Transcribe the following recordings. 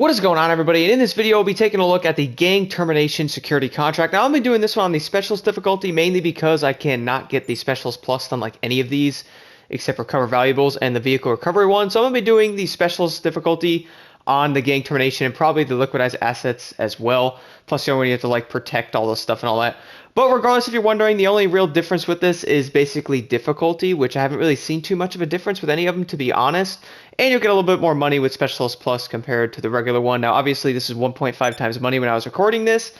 What is going on, everybody? And in this video, we'll be taking a look at the Gang Termination Security Contract. Now, I'll be doing this one on the Specialist difficulty, mainly because I cannot get the Specialist Plus on like any of these, except for Recover Valuables and the Vehicle Recovery one. So I'm going to be doing the Specialist difficulty on the Gang Termination and probably the Liquidized Assets as well. Plus, you have to like protect all this stuff and all that. But regardless, if you're wondering, the only real difference with this is basically difficulty, which I haven't really seen too much of a difference with any of them, to be honest. And you'll get a little bit more money with Specialist Plus compared to the regular one. Now, obviously, this is 1.5 times money when I was recording this.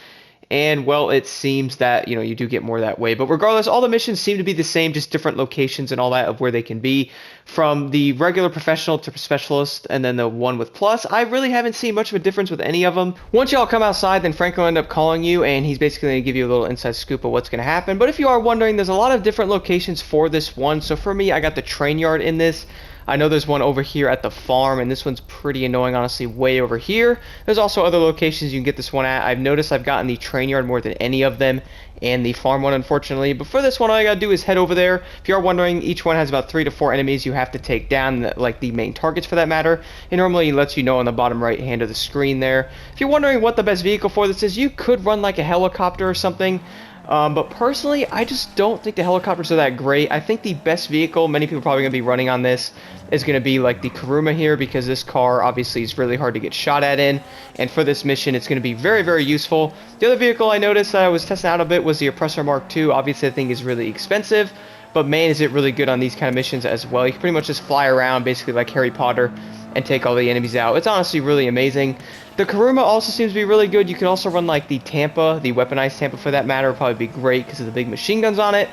And, well, it seems that, you do get more that way. But regardless, all the missions seem to be the same, just different locations and all that of where they can be. From the regular professional to specialist and then the one with plus, I really haven't seen much of a difference with any of them. Once y'all come outside, then Frank will end up calling you, and he's basically going to give you a little inside scoop of what's going to happen. But if you are wondering, there's a lot of different locations for this one. So for me, I got the train yard in this. I know there's one over here at the farm, and this one's pretty annoying, honestly, way over here. There's also other locations you can get this one at. I've noticed I've gotten the train yard more than any of them, and the farm one, unfortunately. But for this one, all you gotta do is head over there. If you are wondering, each one has about 3 to 4 enemies you have to take down, like the main targets for that matter. It normally lets you know on the bottom right hand of the screen there. If you're wondering what the best vehicle for this is, you could run like a helicopter or something. But personally, I just don't think the helicopters are that great. I think the best vehicle, many people are probably going to be running on this, is going to be like the Karuma here, because this car obviously is really hard to get shot at in. And for this mission, it's going to be very, very useful. The other vehicle I noticed that I was testing out a bit was the Oppressor Mark II. Obviously, I think is really expensive, but man, is it really good on these kind of missions as well. You can pretty much just fly around, basically like Harry Potter, and take all the enemies out. It's honestly really amazing. The Karuma also seems to be really good. You can also run like the Tampa, the weaponized Tampa for that matter, would probably be great because of the big machine guns on it.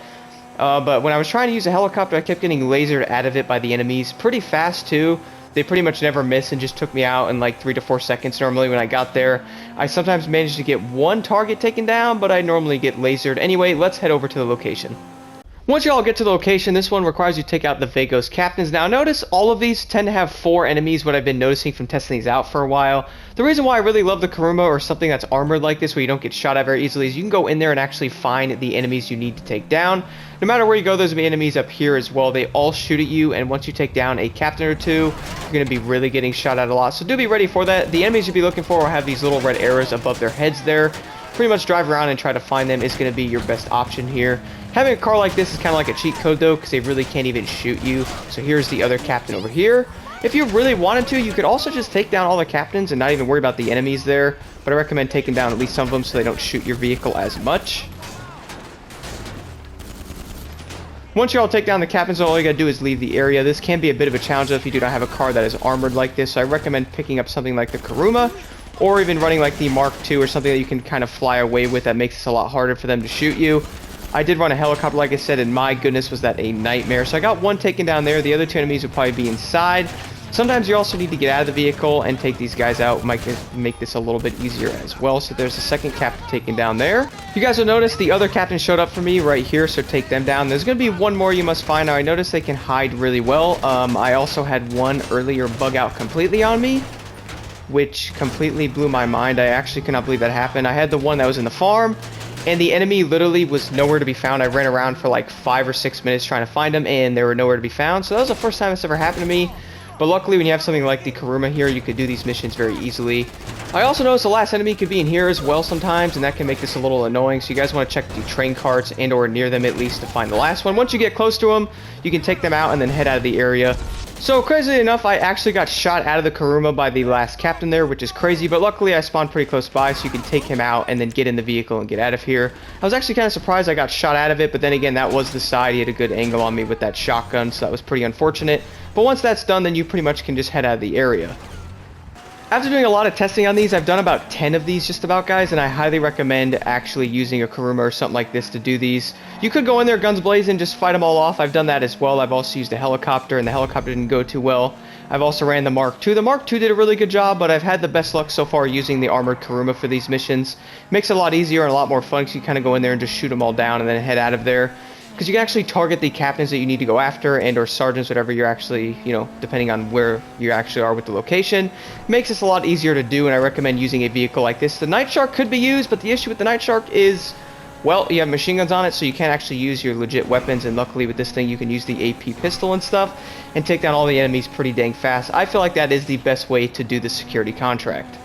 But when I was trying to use a helicopter, I kept getting lasered out of it by the enemies pretty fast too. They pretty much never miss and just took me out in like 3 to 4 seconds normally when I got there. I sometimes managed to get one target taken down, but I normally get lasered. Anyway, let's head over to the location. Once you all get to the location, this one requires you to take out the Vagos captains. Now, notice all of these tend to have 4 enemies, what I've been noticing from testing these out for a while. The reason why I really love the Karuma or something that's armored like this, where you don't get shot at very easily, is you can go in there and actually find the enemies you need to take down. No matter where you go, there's going to be enemies up here as well. They all shoot at you, and once you take down a captain or two, you're going to be really getting shot at a lot. So do be ready for that. The enemies you'll be looking for will have these little red arrows above their heads there. Pretty much drive around and try to find them is going to be your best option here. Having a car like this is kind of like a cheat code though, because they really can't even shoot you. So here's the other captain over here. If you really wanted to, you could also just take down all the captains and not even worry about the enemies there. But I recommend taking down at least some of them so they don't shoot your vehicle as much. Once you all take down the captains, all you gotta do is leave the area. This can be a bit of a challenge if you do not have a car that is armored like this. So I recommend picking up something like the Karuma, or even running like the Mark II or something that you can kind of fly away with. That makes it a lot harder for them to shoot you. I did run a helicopter, like I said, and my goodness, was that a nightmare. So I got one taken down there. The other 2 enemies would probably be inside. Sometimes you also need to get out of the vehicle and take these guys out. Might make this a little bit easier as well. So there's a second captain taken down there. You guys will notice the other captain showed up for me right here, so take them down. There's going to be one more you must find. Now, I noticed they can hide really well. I also had one earlier bug out completely on me, which completely blew my mind. I actually could not believe that happened. I had the one that was in the farm, and the enemy literally was nowhere to be found. I ran around for like 5 or 6 minutes trying to find them, and they were nowhere to be found. So that was the first time this ever happened to me. But luckily, when you have something like the Karuma here, you could do these missions very easily. I also noticed the last enemy could be in here as well sometimes, and that can make this a little annoying. So you guys want to check the train carts and or near them at least to find the last one. Once you get close to them, you can take them out and then head out of the area. So crazily enough, I actually got shot out of the Karuma by the last captain there, which is crazy, but luckily I spawned pretty close by, so you can take him out and then get in the vehicle and get out of here. I was actually kind of surprised I got shot out of it, but then again, that was the side. He had a good angle on me with that shotgun, so that was pretty unfortunate. But once that's done, then you pretty much can just head out of the area. After doing a lot of testing on these, I've done about 10 of these just about, guys, and I highly recommend actually using a Karuma or something like this to do these. You could go in there guns blazing, just fight them all off. I've done that as well. I've also used a helicopter, and the helicopter didn't go too well. I've also ran the Mark II. The Mark II did a really good job, but I've had the best luck so far using the Armored Karuma for these missions. It makes it a lot easier and a lot more fun, because you kind of go in there and just shoot them all down and then head out of there. Because you can actually target the captains that you need to go after, and or sergeants, whatever you're actually, depending on where you actually are with the location. It makes this a lot easier to do, and I recommend using a vehicle like this. The Night Shark could be used, but the issue with the Night Shark is Well, you have machine guns on it, so you can't actually use your legit weapons, and luckily with this thing you can use the AP pistol and stuff and take down all the enemies pretty dang fast. I feel like that is the best way to do the security contract.